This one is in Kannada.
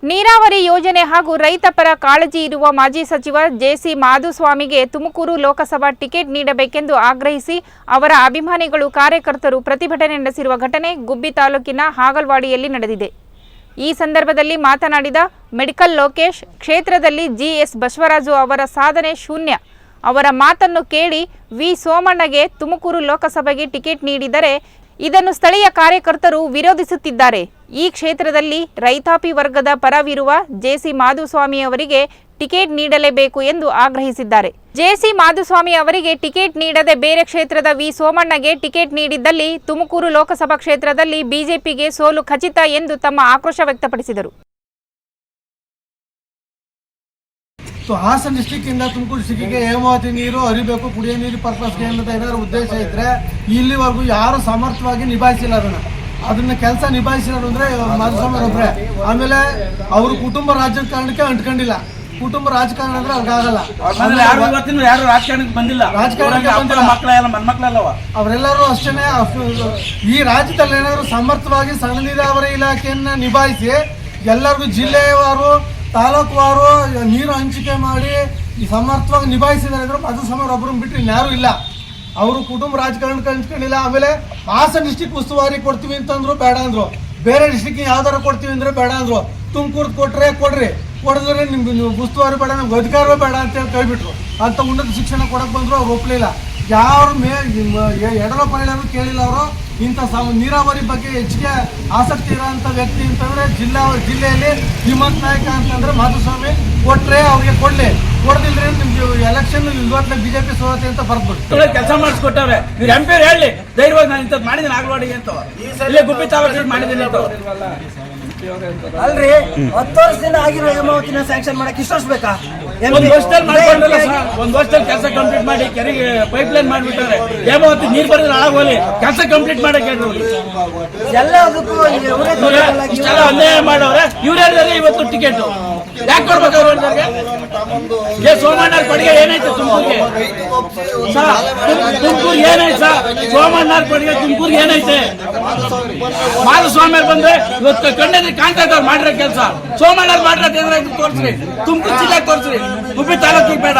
ನೀರಾವರಿ ಯೋಜನೆ ಹಾಗೂ ರೈತ ಪರ ಕಾಳಜಿ ಇರುವ ಮಾಜಿ ಸಚಿವ ಜೆಸಿ ಮಾಧುಸ್ವಾಮಿಗೆ ತುಮಕೂರು ಲೋಕಸಭಾ ಟಿಕೆಟ್ ನೀಡಬೇಕೆಂದು ಆಗ್ರಹಿಸಿ ಅವರ ಅಭಿಮಾನಿಗಳು ಕಾರ್ಯಕರ್ತರು ಪ್ರತಿಭಟನೆ ನಡೆಸಿರುವ ಘಟನೆ ಗುಬ್ಬಿ ತಾಲೂಕಿನ ಹಾಗಲವಾಡಿಯಲ್ಲಿ ನಡೆದಿದೆ. ಈ ಸಂದರ್ಭದಲ್ಲಿ ಮಾತನಾಡಿದ ಮೆಡಿಕಲ್ ಲೋಕೇಶ್, ಕ್ಷೇತ್ರದಲ್ಲಿ ಜಿಎಸ್ ಬಸವರಾಜು ಅವರ ಸಾಧನೆ ಶೂನ್ಯ. ಅವರ ಮಾತನ್ನು ಕೇಳಿ ವಿ ಸೋಮಣ್ಣಗೆ ತುಮಕೂರು ಲೋಕಸಭೆಗೆ ಟಿಕೆಟ್ ನೀಡಿದರೆ ಇದನ್ನು ಸ್ಥಳೀಯ ಕಾರ್ಯಕರ್ತರು ವಿರೋಧಿಸುತ್ತಿದ್ದಾರೆ. ಈ ಕ್ಷೇತ್ರದಲ್ಲಿ ರೈತಾಪಿ ವರ್ಗದ ಪರವಿರುವ ಜೆಸಿ ಮಾಧುಸ್ವಾಮಿ ಅವರಿಗೆ ಟಿಕೆಟ್ ನೀಡಲೇಬೇಕು ಎಂದು ಆಗ್ರಹಿಸಿದ್ದಾರೆ. ಜೆಸಿ ಮಾಧುಸ್ವಾಮಿ ಅವರಿಗೆ ಟಿಕೆಟ್ ನೀಡದೆ ಬೇರೆ ಕ್ಷೇತ್ರದ ವಿ ಸೋಮಣ್ಣಗೆ ಟಿಕೆಟ್ ನೀಡಿದ್ದಲ್ಲಿ ತುಮಕೂರು ಲೋಕಸಭಾ ಕ್ಷೇತ್ರದಲ್ಲಿ ಬಿಜೆಪಿಗೆ ಸೋಲು ಖಚಿತ ಎಂದು ತಮ್ಮ ಆಕ್ರೋಶ ವ್ಯಕ್ತಪಡಿಸಿದರು. ಹಾಸನ ಡಿಸ್ಟಿಕ್ ಇಂದ ತುಮಕೂರು ಡಿಸ್ಟಿಕ್ಗೆ ಹೇಮಾವತಿ ನೀರು ಹರಿಬೇಕು, ಕುಡಿಯೋ ನೀರು ಪರ್ಪಸ್ಗೆ ಅನ್ನೋದು ಏನಾದ್ರು ಉದ್ದೇಶ ಇದ್ರೆ ಇಲ್ಲಿವರೆಗೂ ಯಾರು ಸಮರ್ಥವಾಗಿ ನಿಭಾಯಿಸಿಲ್ಲ. ಅದನ್ನ ಕೆಲಸ ನಿಭಾಯಿಸಿರೋರು ಅಂದ್ರೆ ಮಾಧುಸ್ವಾಮಿ ಒಬ್ಬರೇ. ಆಮೇಲೆ ಅವರು ಕುಟುಂಬ ರಾಜಕಾರಣಕ್ಕೆ ಅಂಟ್ಕೊಂಡಿಲ್ಲ. ಕುಟುಂಬ ರಾಜಕಾರಣ ಅಂದ್ರೆ ಅವ್ರಿಗಾಗಲ್ಲ. ಯಾರು ರಾಜಕಾರಣಕ್ಕೆ ಬಂದಿಲ್ಲ. ಅವರೆಲ್ಲರೂ ಅಷ್ಟೇನೆ. ಈ ರಾಜ್ಯದಲ್ಲಿ ಏನಾದ್ರು ಸಮರ್ಥವಾಗಿ ಸಣ್ಣ ನೀರಾವರಿ ಇಲಾಖೆಯನ್ನ ನಿಭಾಯಿಸಿ ಎಲ್ಲರಿಗೂ ಜಿಲ್ಲೆಯವರು ತಾಲೂಕುವಾರು ನೀರು ಹಂಚಿಕೆ ಮಾಡಿ ಸಮರ್ಥವಾಗಿ ನಿಭಾಯಿಸಿದ್ದಾರೆ ಅಂದ್ರೆ ಮಾಧುಸ್ವಾಮಿ ಒಬ್ಬರನ್ನ ಬಿಟ್ಟರೆ ಇನ್ಯಾರೂ ಇಲ್ಲ. ಅವರು ಕುಟುಂಬ ರಾಜಕಾರಣಕ್ಕೆ ಹಂಚ್ಕೊಂಡಿಲ್ಲ. ಆಮೇಲೆ ಹಾಸನ ಡಿಸ್ಟಿಕ್ ಉಸ್ತುವಾರಿ ಕೊಡ್ತೀವಿ ಅಂತಂದ್ರು ಬೇಡ ಅಂದ್ರು, ಬೇರೆ ಡಿಸ್ಟಿಕ್ ಯಾವ್ದಾರ ಕೊಡ್ತೀವಿ ಅಂದ್ರೆ ಬೇಡ ಅಂದ್ರು. ತುಮಕೂರು ಕೊಡ್ರಿ, ಕೊಡಿದ್ರೆ ನಿಮ್ಗೆ ಉಸ್ತುವಾರಿ ಬೇಡ, ನಮ್ಗೆ ಅಧಿಕಾರವೇ ಬೇಡ ಅಂತೇಳಿ ಕೈಬಿಟ್ರು. ಅಂತ ಉನ್ನತ ಶಿಕ್ಷಣ ಕೊಡಕ್ಕೆ ಬಂದ್ರು ಅವ್ರು ಒಪ್ಪಲಿಲ್ಲ. ಯಾರ ಎಡರೋ ಕೇಳಿಲ್ಲ ಅವರು. ಇಂಥ ನೀರಾವರಿ ಬಗ್ಗೆ ಹೆಚ್ಚಿಗೆ ಆಸಕ್ತಿ ಇರೋಂಥ ವ್ಯಕ್ತಿ ಅಂತಂದ್ರೆ ಜಿಲ್ಲೆಯಲ್ಲಿ ಹಿಮಂತ್ ನಾಯಕ ಅಂತಂದ್ರೆ ಮಾಧುಸ್ವಾಮಿ. ಕೊಟ್ರೆ ಅವ್ರಿಗೆ ಕೊಡದಿದ್ರೆ ನಿಮ್ಗೆ ಎಲೆಕ್ಷನ್ ಇವತ್ತು ಬಿಜೆಪಿ ಸೋಲತ್ತೆ ಅಂತ ಬರ್ಬಿಟ್ಟು ಕೆಲಸ ಮಾಡಿಸ್ಕೊಟ್ಟವ್ರೆ. ನೀವು ಎಂ ಪಿ ಹೇಳಿ ಧೈರ್ಯವಾಗಿ ನಾನು ಇಂಥದ್ದು ಮಾಡಿದ್ದೀನಿ ಆಗ್ಲೋಡಿ ಅಂತ ಇಲ್ಲೇ ಗುಬ್ಬಿ ತಾಲೂಕು ಮಾಡಿದ್ದೀನಿ ಅಂತ. ಅಲ್ರಿ 10 ವರ್ಷದಿಂದ ಆಗಿರೋ ಹೇಮಾವತಿನ ಸ್ಯಾಂಕ್ಷನ್ ಮಾಡಕ್ಕೆ ಇಷ್ಟು ವರ್ಷ ಬೇಕಾ? ಒಂದು ವರ್ಷದಲ್ಲಿ ಕೆಲಸ ಕಂಪ್ಲೀಟ್ ಮಾಡಿ ಕೆರೆಗೆ ಪೈಪ್ ಲೈನ್ ಮಾಡಿಬಿಟ್ಟಾರೆ. ಹೇಮಾವತಿ ನೀರು ಬರೋದ್ರ ಹಾಳಾಗೋಲಿ, ಕೆಲಸ ಕಂಪ್ಲೀಟ್ ಮಾಡಕ್ಕೆ ಎಲ್ಲದಕ್ಕೂ ಇಷ್ಟೆಲ್ಲ ಅನ್ಯಾಯ ಮಾಡವ್ರೆ. ಇವ್ರು ಹೇಳಿದ್ರೆ ಇವತ್ತು ಟಿಕೆಟ್ ಯಾಕೆ ಕೊಡ್ಬೇಕು? ಅವ್ರು ಹೇಳಿದಾಗ ಸೋಮಣ್ಣ ಕೊಡುಗೆ ಏನಾಯ್ತು ತುಮಕೂರಿಗೆ? ತುಮಕೂರು ಏನಾಯ್ತು ಸರ್? ಸೋಮಣ್ಣ ಕೊಡುಗೆ ತುಮಕೂರಿಗೆ ಏನೈತೆ? ಮಾಧುಸ್ವಾಮಿ ಬಂದ್ರೆ ಇವತ್ತು ಕಣ್ಣೆದ್ರೆ ಕಾಂಟ್ರಾಕ್ಟ್ ಅವ್ರು ಮಾಡಿರೋ ಕೆಲಸ, ಸೋಮಣ್ಣ ಮಾಡಿರೋ ಏನಾಯ್ತು ತೋರಿಸ್ರಿ. ತುಮಕೂರು ಜಿಲ್ಲೆಗೆ ತೋರಿಸ್ರಿ, ಗುಬ್ಬಿ ತಾಲೂಕಿಗೆ ಬೇಡ.